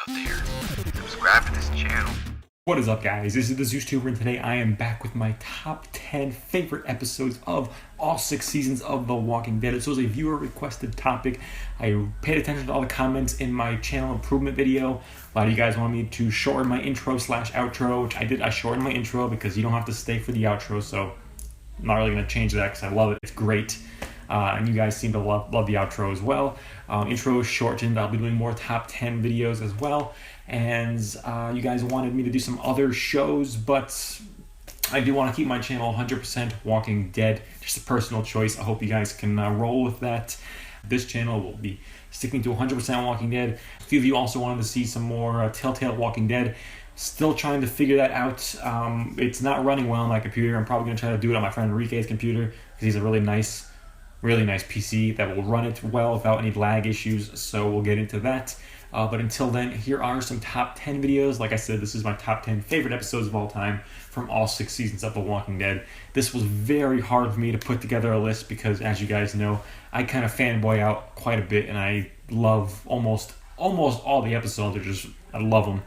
out there. Subscribe to this channel. What is up, guys? This is the ZeusTuber, and today I am back with my top 10 favorite episodes of all 6 seasons of The Walking Dead. This was a viewer-requested topic. I paid attention to all the comments in my channel improvement video. A lot of you guys wanted me to shorten my intro/outro, which I did. I shortened my intro because you don't have to stay for the outro, so I'm not really going to change that because I love it. It's great. And you guys seem to love the outro as well. Intro is shortened. I'll be doing more top 10 videos as well. And you guys wanted me to do some other shows, but I do want to keep my channel 100% Walking Dead. Just a personal choice. I hope you guys can roll with that. This channel will be sticking to 100% Walking Dead. A few of you also wanted to see some more Telltale Walking Dead. Still trying to figure that out. It's not running well on my computer. I'm probably going to try to do it on my friend Enrique's computer because he's a really nice PC that will run it well without any lag issues, so we'll get into that. But until then, here are some top 10 videos. Like I said, this is my top 10 favorite episodes of all time from all 6 seasons of The Walking Dead. This was very hard for me to put together a list because, as you guys know, I kind of fanboy out quite a bit, and I love almost all the episodes. I love them.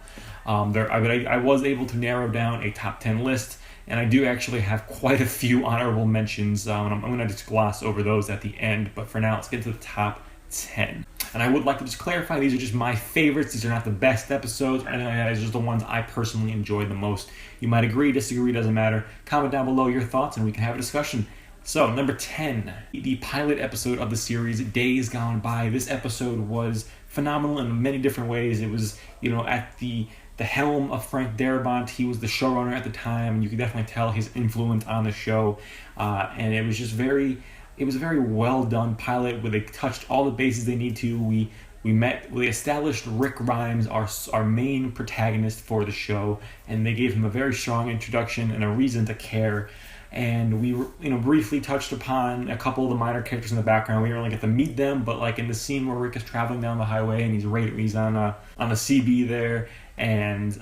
I was able to narrow down a top 10 list, and I do actually have quite a few honorable mentions, and I'm going to just gloss over those at the end. But for now, let's get to the top 10. And I would like to just clarify, these are just my favorites. These are not the best episodes. And these are just the ones I personally enjoyed the most. You might agree, disagree, doesn't matter. Comment down below your thoughts, and we can have a discussion. So, number 10, the pilot episode of the series, Days Gone By. This episode was phenomenal in many different ways. It was, at the helm of Frank Darabont. He was the showrunner at the time, and you could definitely tell his influence on the show. And it was just a very well done pilot where they touched all the bases they need to. We established Rick Grimes, our main protagonist for the show, and they gave him a very strong introduction and a reason to care. And we briefly touched upon a couple of the minor characters in the background. We didn't really get to meet them, but like in the scene where Rick is traveling down the highway and he's on a CB there, and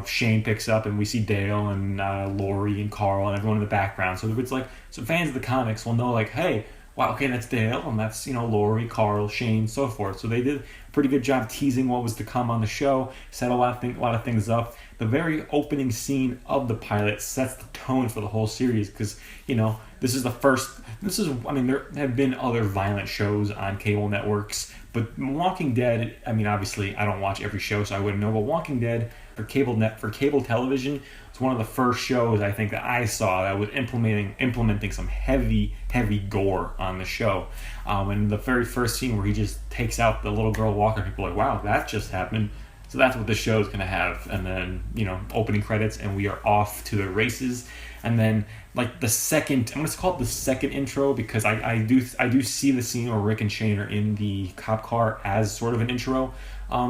Shane picks up and we see Dale and Lori and Carl and everyone in the background. So it's like, so fans of the comics will know, like, hey, wow, okay, that's Dale, and that's Lori, Carl, Shane, so forth. So they did a pretty good job teasing what was to come on the show, set a lot of things up. The very opening scene of the pilot sets the tone for the whole series because this is the first. There have been other violent shows on cable networks, but Walking Dead. Obviously, I don't watch every show, so I wouldn't know. But Walking Dead for cable television, it's one of the first shows I think that I saw that was implementing some heavy gore on the show. And the very first scene where he just takes out the little girl walker, people are like, wow, that just happened. So that's what the show's going to have. And then, opening credits, and we are off to the races. And then, like, the second, I'm going to call it the second intro because I do see the scene where Rick and Shane are in the cop car as sort of an intro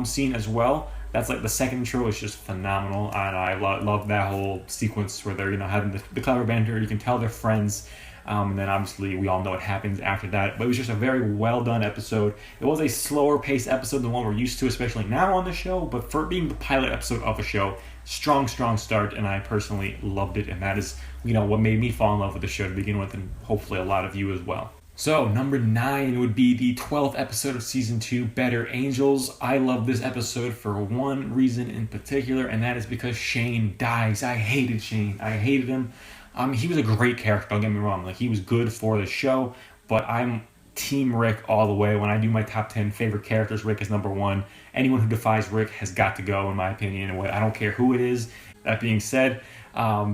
scene as well. That's like the second intro is just phenomenal. And I love that whole sequence where they're, having the clever banter. You can tell they're friends. And then obviously we all know what happens after that. But it was just a very well done episode. It was a slower paced episode than one we're used to, especially now on the show. But for being the pilot episode of a show, strong start. And I personally loved it. And that is, what made me fall in love with the show to begin with. And hopefully a lot of you as well. So, number 9 would be the 12th episode of Season 2, Better Angels. I love this episode for one reason in particular, and that is because Shane dies. I hated Shane. I hated him. He was a great character, don't get me wrong. Like, he was good for the show, but I'm Team Rick all the way. When I do my top 10 favorite characters, Rick is number 1. Anyone who defies Rick has got to go, in my opinion. And I don't care who it is. That being said,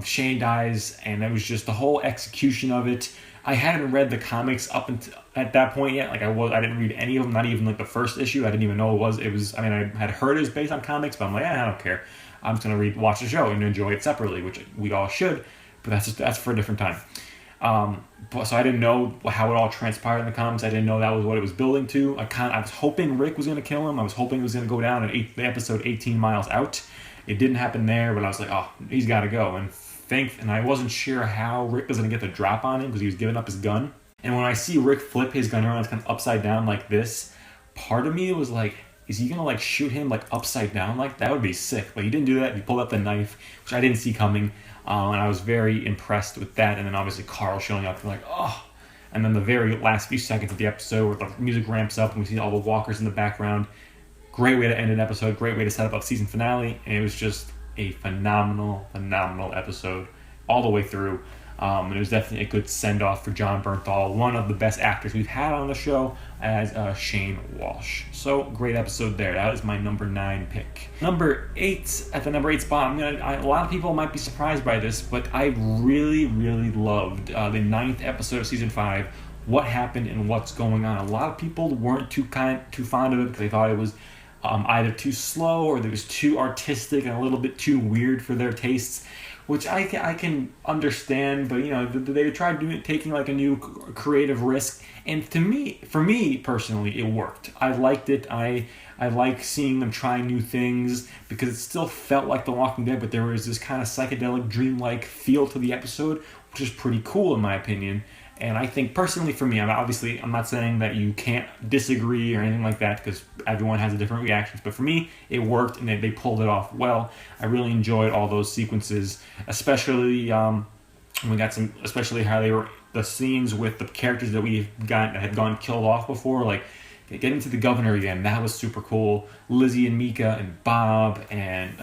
Shane dies, and it was just the whole execution of it. I hadn't read the comics up until at that point yet. Like, I didn't read any of them, not even like the first issue. I didn't even know it was. I had heard it was based on comics, but I'm like, I don't care. I'm just gonna watch the show and enjoy it separately, which we all should. But that's for a different time. So I didn't know how it all transpired in the comics. I didn't know that was what it was building to. I was hoping Rick was gonna kill him. I was hoping it was gonna go down at the episode 18 miles out. It didn't happen there, but I was like, oh, he's got to go. And I wasn't sure how Rick was going to get the drop on him because he was giving up his gun. And when I see Rick flip his gun around, it's kind of upside down like this, part of me was like, is he going to shoot him upside down like that? That would be sick. But he didn't do that. He pulled up the knife, which I didn't see coming. And I was very impressed with that. And then obviously Carl showing up and like, oh. And then the very last few seconds of the episode where the music ramps up and we see all the walkers in the background. Great way to end an episode. Great way to set up a season finale. And it was just a phenomenal episode all the way through. And it was definitely a good send-off for John Bernthal, one of the best actors we've had on the show, as Shane Walsh. So, great episode there. That is my number 9 pick. Number 8, at the number 8 spot, a lot of people might be surprised by this, but I really loved the 9th episode of Season 5, What Happened and What's Going On. A lot of people weren't too fond of it because they thought it was either too slow or it was too artistic and a little bit too weird for their tastes, which I can understand, but they tried taking like a new creative risk, and for me personally, it worked. I liked it. I like seeing them try new things because it still felt like The Walking Dead, but there was this kind of psychedelic, dreamlike feel to the episode, which is pretty cool in my opinion. And I think personally for me, I'm not saying that you can't disagree or anything like that because everyone has different reactions. But for me, it worked and they pulled it off well. I really enjoyed all those sequences, especially especially how they were the scenes with the characters that had gone killed off before, like getting to the governor again. That was super cool. Lizzie and Mika and Bob and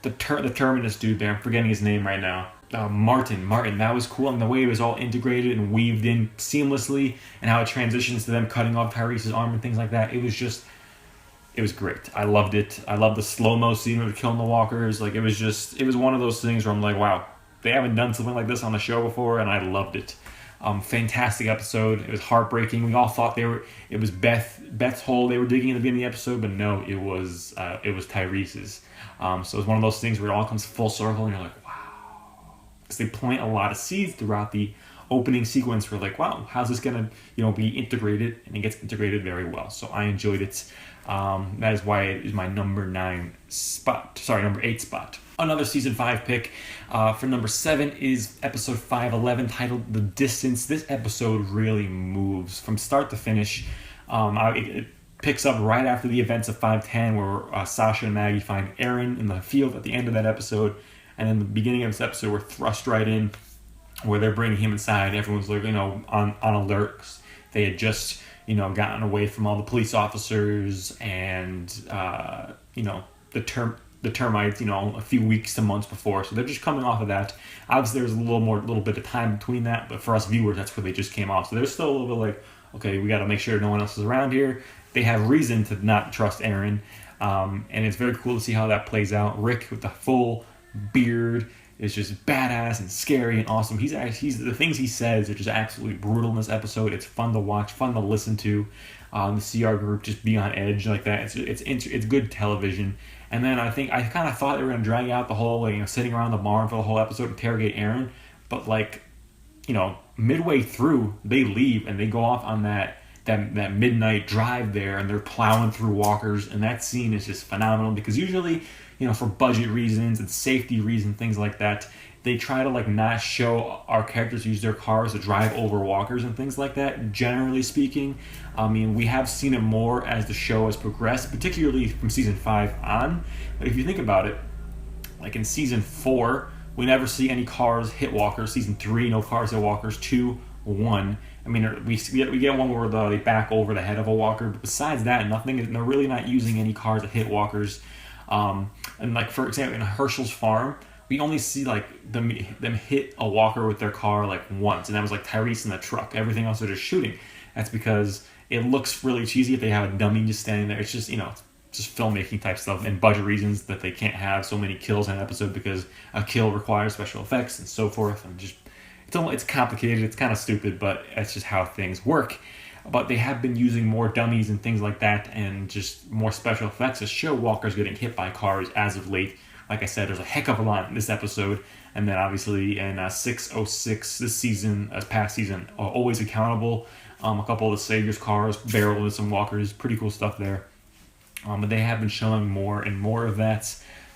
the Terminus dude there. I'm forgetting his name right now. Martin, that was cool, and the way it was all integrated and weaved in seamlessly, and how it transitions to them cutting off Tyrese's arm and things like that. It was great. I loved it. I loved the slow-mo scene of killing the walkers. Like, it was one of those things where I'm like, wow, they haven't done something like this on the show before, and I loved it. Fantastic episode. It was heartbreaking. We all thought it was Beth's hole they were digging at the beginning of the episode, but no, it was Tyrese's. So it's one of those things where it all comes full circle, and you're like, wow. Because they plant a lot of seeds throughout the opening sequence. We're like, wow, how's this gonna be integrated? And it gets integrated very well. So I enjoyed it. That is why it is my number 8 spot. Another season 5 pick for number 7 is episode 511, titled The Distance. This episode really moves from start to finish. It picks up right after the events of 510, where Sasha and Maggie find Aaron in the field at the end of that episode. And in the beginning of this episode, we're thrust right in, where they're bringing him inside. Everyone's like, on alert. They had just, gotten away from all the police officers and, the termites, a few weeks to months before. So they're just coming off of that. Obviously, there's a little bit of time between that, but for us viewers, that's where they just came off. So they're still a little bit like, okay, we got to make sure no one else is around here. They have reason to not trust Aaron, and it's very cool to see how that plays out. Rick with the full beard is just badass and scary and awesome. He's the things he says are just absolutely brutal in this episode. It's fun to watch, fun to listen to. The CR group just be on edge like that. It's good television. And then I kind of thought they were gonna drag out the whole sitting around the barn for the whole episode, interrogate Aaron, but midway through they leave and they go off on that midnight drive there, and they're plowing through walkers, and that scene is just phenomenal because usually, for budget reasons and safety reasons, things like that, they try to not show our characters use their cars to drive over walkers and things like that, generally speaking. I mean, we have seen it more as the show has progressed, particularly from season 5 on. But if you think about it, like in season 4, we never see any cars hit walkers. Season 3, no cars hit walkers. 2, 1. I mean, we get one where they back over the head of a walker, but besides that, nothing. They're really not using any cars that hit walkers. And for example, in Herschel's farm, we only see them hit a walker with their car once, and that was Tyrese in the truck. Everything else they're just shooting. That's because it looks really cheesy if they have a dummy just standing there. It's just just filmmaking type stuff and budget reasons that they can't have so many kills in an episode because a kill requires special effects and so forth. And just it's complicated. It's kind of stupid, but that's just how things work. But they have been using more dummies and things like that and just more special effects to show walkers getting hit by cars as of late. Like I said, there's a heck of a lot in this episode. And then obviously in 606 this season, past season, Always Accountable, a couple of the Savior's cars barrel into some walkers. Pretty cool stuff there. But they have been showing more and more of that.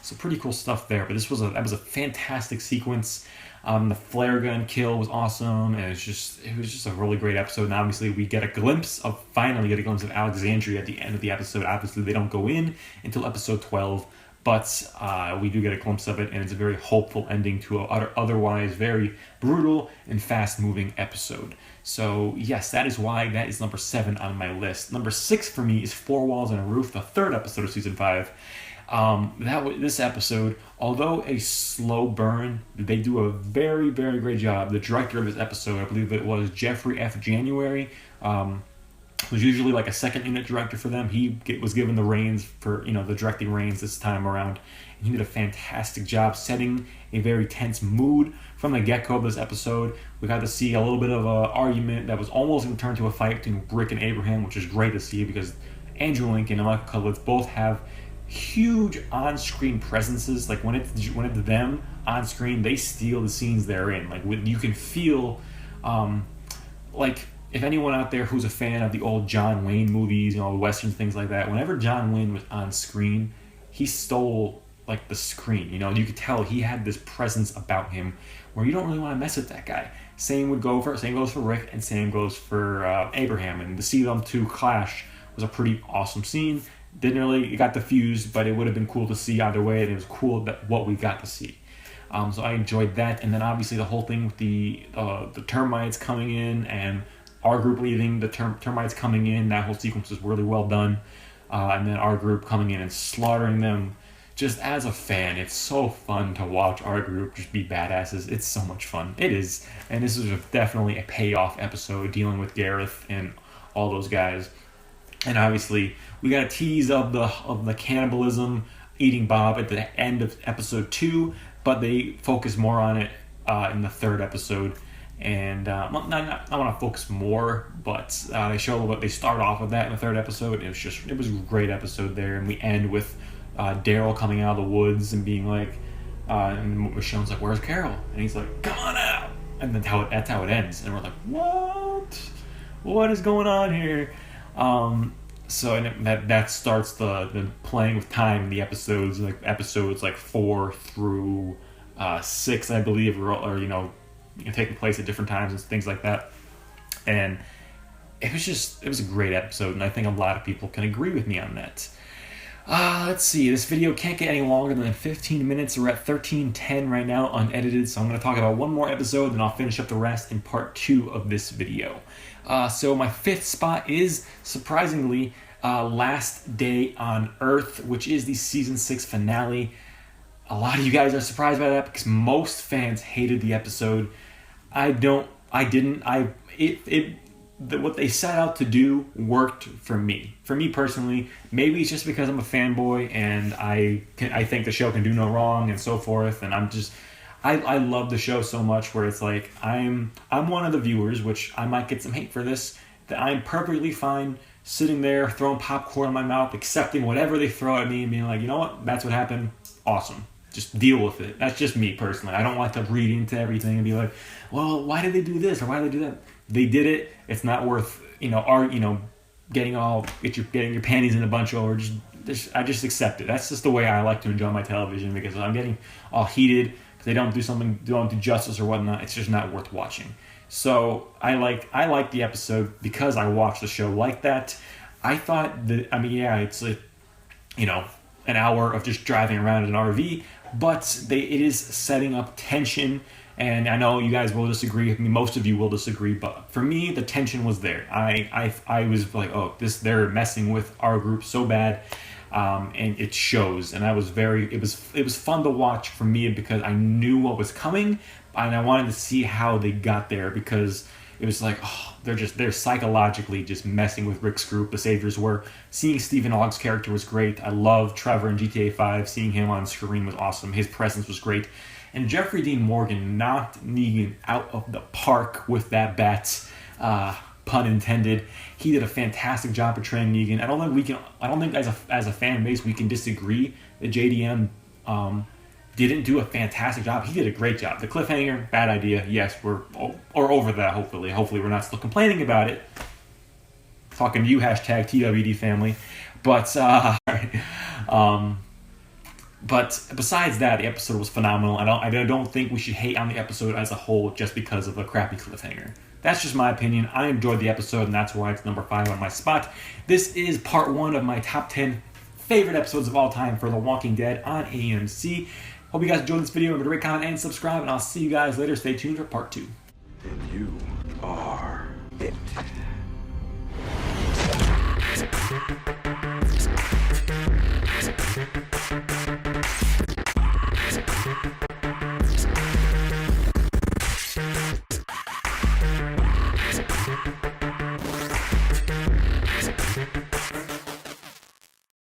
So pretty cool stuff there. But that was a fantastic sequence. The flare gun kill was awesome, and it was just a really great episode. And obviously, we finally get a glimpse of Alexandria at the end of the episode. Obviously, they don't go in until episode 12, but we do get a glimpse of it, and it's a very hopeful ending to an otherwise very brutal and fast-moving episode. So yes, that is why that is number 7 on my list. Number 6 for me is Four Walls and a Roof, the 3rd episode of season 5. This episode, although a slow burn, they do a very, very great job. The director of this episode, I believe it was Jeffrey F. January, was usually like a second unit director for them. He was given the reins for, the directing reins this time around. And he did a fantastic job setting a very tense mood from the get-go of this episode. We got to see a little bit of an argument that was almost going to turn to a fight between Rick and Abraham, which is great to see because Andrew Lincoln and Michael Cudlitz both have huge on-screen presences. Like when it's them on screen, they steal the scenes they're in. Like you can feel, like if anyone out there who's a fan of the old John Wayne movies, westerns, things like that. Whenever John Wayne was on screen, he stole like the screen. You could tell he had this presence about him where you don't really want to mess with that guy. Same goes for Rick, and same goes for Abraham. And to see them two clash was a pretty awesome scene. It got diffused, but it would have been cool to see either way, and it was cool that what we got to see. So I enjoyed that, and then obviously the whole thing with the termites coming in and our group leaving, the termites coming in, that whole sequence was really well done, and then our group coming in and slaughtering them. Just as a fan, it's so fun to watch our group just be badasses. It's so much fun. It is, and this is definitely a payoff episode dealing with Gareth and all those guys. And obviously, we got a tease of the cannibalism, eating Bob at the end of episode 2, but they focus more on it in the 3rd episode. And I want to focus more, but they start off with that in the 3rd episode. It was a great episode there, and we end with Daryl coming out of the woods and being like, and Michonne's like, "Where's Carol?" And he's like, "Come on out!" And that's how it ends. And we're like, "What is going on here?" So and that starts the playing with time in the episodes, like episodes like 4 through 6, I believe, or taking place at different times and things like that. And it was a great episode, and I think a lot of people can agree with me on that. Let's see, this video can't get any longer than 15 minutes. We're at 13:10 right now, unedited, so I'm going to talk about one more episode, and I'll finish up the rest in part 2 of this video. So my 5th spot is, surprisingly, Last Day on Earth, which is the Season 6 finale. A lot of you guys are surprised by that because most fans hated the episode. What they set out to do worked for me. For me personally, maybe it's just because I'm a fanboy and I think the show can do no wrong and so forth. And I love the show so much where it's like I'm one of the viewers, which I might get some hate for this, that I'm perfectly fine sitting there throwing popcorn in my mouth, accepting whatever they throw at me and being like, you know what, that's what happened. Awesome. Just deal with it. That's just me personally. I don't like to read into everything and be like, well, why did they do this or why did they do that? They did it. It's not worth getting your panties in a bunch over. I just accept it. That's just the way I like to enjoy my television, because I'm getting all heated because they don't do justice or whatnot. It's just not worth watching. So I like the episode because I watched the show like that. I thought that it's an hour of just driving around in an RV, but it is setting up tension. And I know you guys will disagree with me. Most of you will disagree, but for me, the tension was there. I was like, they're messing with our group so bad, and it shows. And it was fun to watch for me because I knew what was coming, and I wanted to see how they got there, because it was like, they're psychologically just messing with Rick's group. The Saviors were. Seeing Stephen Ogg's character was great. I love Trevor in GTA 5. Seeing him on screen was awesome. His presence was great. And Jeffrey Dean Morgan knocked Negan out of the park with that bat, pun intended. He did a fantastic job portraying Negan. I don't think as a fan base we can disagree that JDM didn't do a fantastic job. He did a great job. The cliffhanger, bad idea. Yes, we're over that. Hopefully we're not still complaining about it. Talking to you, hashtag TWD family. But But besides that, the episode was phenomenal. I don't think we should hate on the episode as a whole just because of a crappy cliffhanger. That's just my opinion. I enjoyed the episode, and that's why it's number 5 on my spot. This is part 1 of my top 10 favorite episodes of all time for The Walking Dead on AMC. Hope you guys enjoyed this video. Remember to rate, comment, and subscribe, and I'll see you guys later. Stay tuned for part 2. And you are